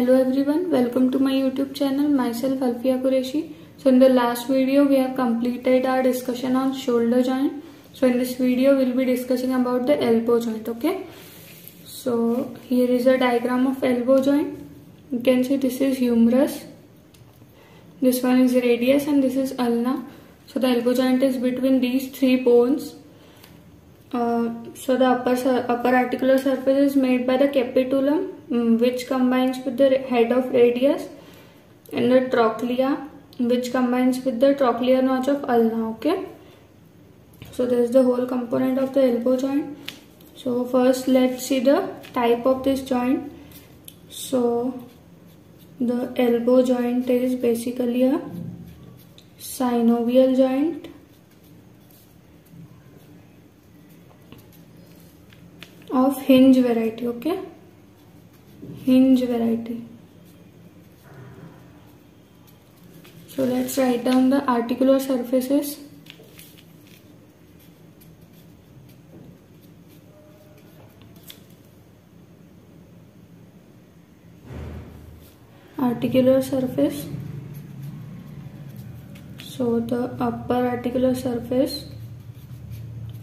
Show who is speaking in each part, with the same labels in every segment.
Speaker 1: Hello everyone, welcome to my YouTube channel. Myself Alfia Qureshi. So in the last video we have completed our discussion on shoulder joint. So in this video we'll be discussing about the elbow joint. Okay. So here is a diagram of elbow joint. You can see this is humerus. This one is radius and this is ulna. So the elbow joint is between these three bones. So the upper articular surface is made by the capitulum, which combines with the head of radius, and the trochlea, which combines with the trochlear notch of ulna. Okay. So this is the whole component of the elbow joint. So first let's see the type of this joint. So the elbow joint is basically a synovial joint of hinge variety. Okay, hinge variety. So let's write down the articular surfaces. Articular surface. So the upper articular surface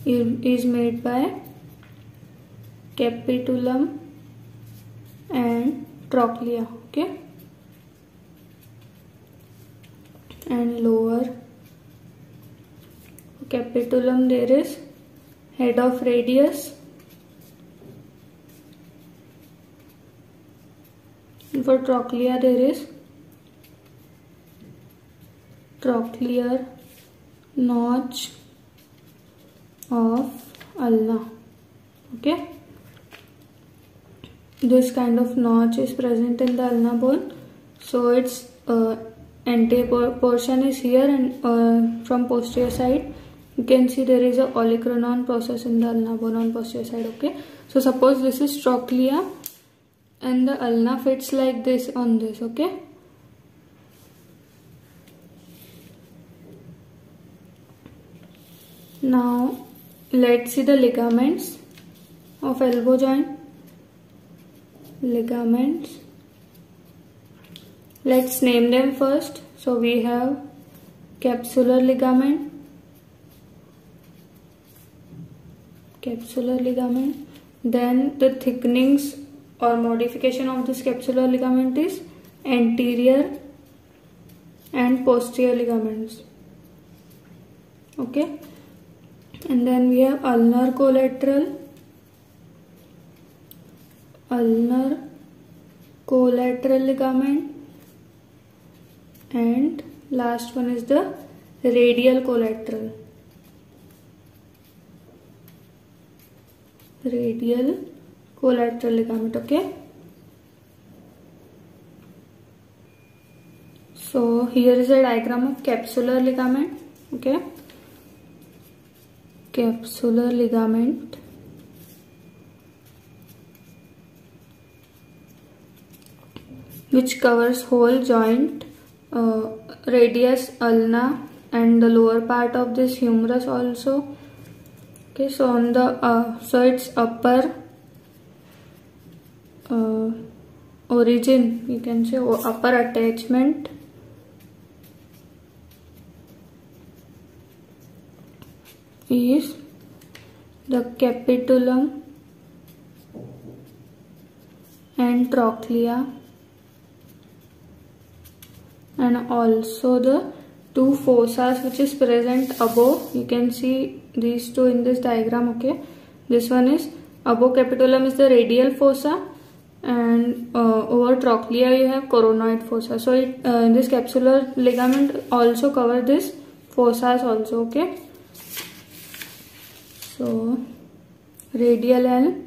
Speaker 1: is made by capitulum and trochlea. Okay, and lower capitulum there is head of radius, and for trochlea there is trochlear notch of ulna. Okay, this kind of notch is present in the ulna bone. So its anterior portion is here, and from posterior side you can see there is a olecranon process in the ulna bone on posterior side. Okay, so suppose this is trochlea and the ulna fits like this on this. Okay, now let's see the ligaments of elbow joint. Ligaments, let's name them first. So we have capsular ligament, then the thicknings or modification of this capsular ligament is anterior and posterior ligaments. Okay, and then we have ulnar collateral ligament, and last one is the radial collateral ligament. Okay, so here is a diagram of capsular ligament. Okay, capsular ligament which covers whole joint, radius, ulna, and the lower part of this humerus also. Okay, so on the so its upper origin, you can say, upper attachment is the capitulum and trochlea, and also the two fossas which is present above. You can see these two in this diagram. Okay, this one is above capitulum is the radial fossa, and over trochlea you have coronoid fossa. So this capsular ligament also cover this fossas also. Okay, so radial and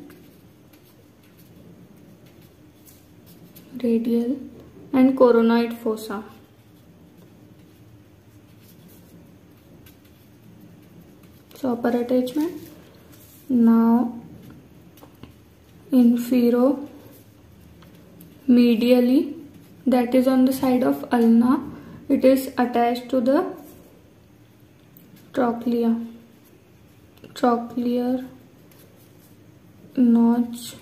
Speaker 1: coronoid fossa. So upper attachment. Now infero medially, that is on the side of ulna, it is attached to the trochlear notch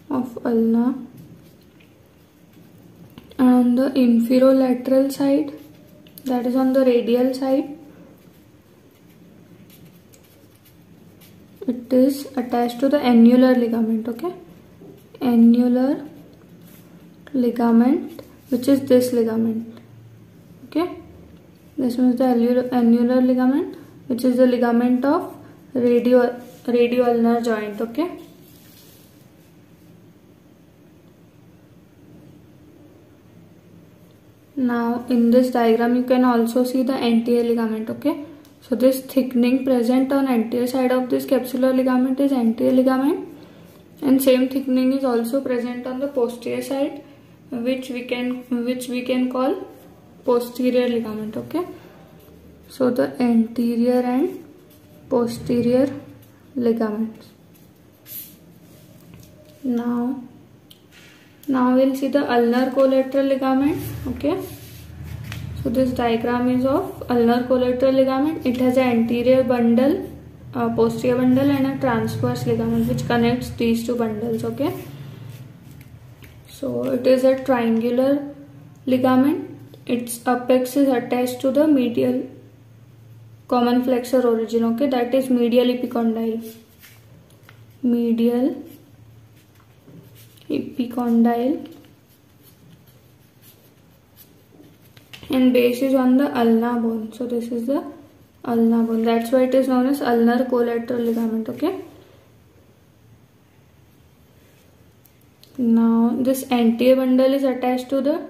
Speaker 1: of ulna, And on the inferolateral side, that is on the radial side, it is attached to the annular ligament. Okay, annular ligament, which is this ligament. Okay, this is the annular ligament, which is the ligament of radioulnar joint. Okay, now in this diagram you can also see the anterior ligament. Okay, so this thickening present on anterior side of this capsular ligament is anterior ligament, and same thickening is also present on the posterior side, which we can call posterior ligament. Okay, so the anterior and posterior ligaments. Now we'll see the ulnar collateral ligament. Okay, so this diagram is of ulnar collateral ligament. It has an anterior bundle, a posterior bundle, and a transverse ligament which connects these two bundles. Okay, so it is a triangular ligament. Its apex is attached to the medial common flexor origin. Okay, that is medial epicondyle. Medial epicondyle, and base is on the ulna bone. So this is the ulna bone. That's why it is known as ulnar collateral ligament. Okay. Now this anterior bundle is attached to the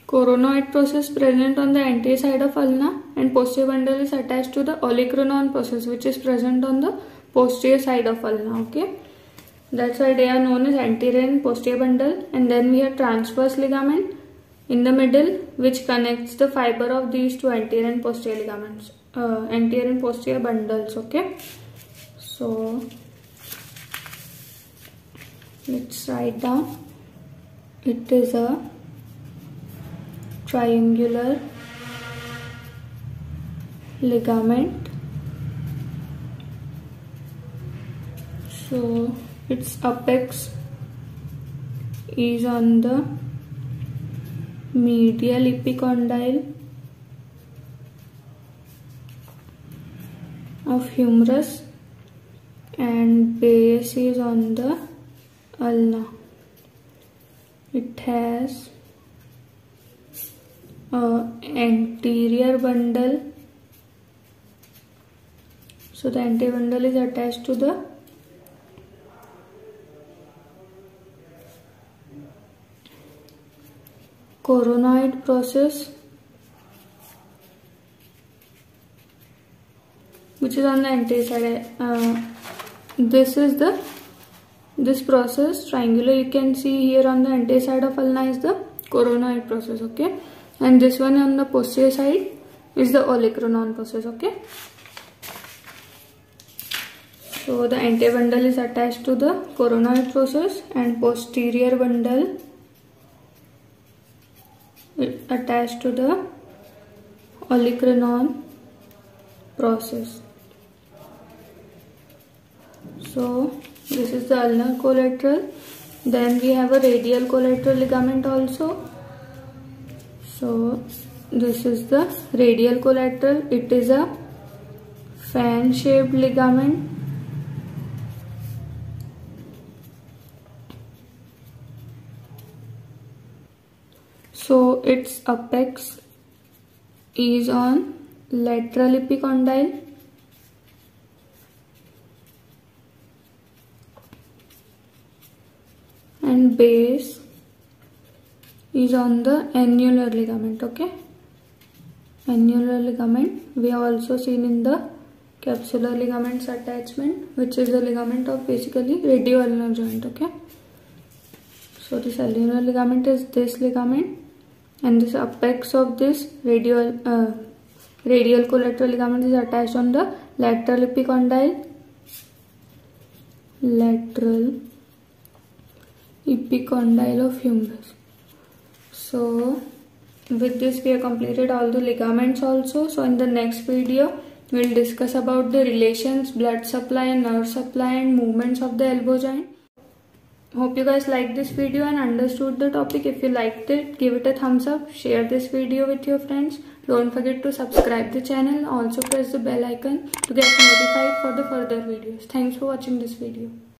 Speaker 1: coronoid process present on the anterior side of ulna, and posterior bundle is attached to the olecranon process which is present on the posterior side of ulna. Okay, that's why they are known as anterior and posterior bundle. And then we have transverse ligament in the middle, which connects the fiber of these two anterior and posterior ligaments, anterior and posterior bundles. Okay, so let's write down. It is a triangular ligament. So its apex is on the medial epicondyle of humerus, and base is on the ulna. It has anterior bundle. So the anterior bundle is attached to the coronoid process, which is on the anterior side. This process triangular you can see here on the anterior side of ulna is the coronoid process. Okay, and this one on the posterior side is the olecranon process. Okay, so the anterior bundle is attached to the coronoid process, and posterior bundle attached to the olecranon process. So this is the ulnar collateral. Then we have a radial collateral ligament also. So this is the radial collateral. It is a fan shaped ligament. So its apex is on lateral epicondyle, and base is on the annular ligament. Okay, annular ligament we have also seen in the capsular ligaments attachment, which is the ligament of basically radioulnar joint. Okay, so this annular ligament is this ligament, and this apex of this radial collateral ligament is attached on the lateral epicondyle. Lateral epicondyle of humerus. So with this we have completed all the ligaments also. So in the next video we will discuss about the relations, blood supply, nerve supply, and movements of the elbow joint. Hope you guys liked this video and understood the topic. If you liked it, give it a thumbs up, share this video with your friends. Don't forget to subscribe the channel. Also press the bell icon to get notified for the further videos. Thanks for watching this video.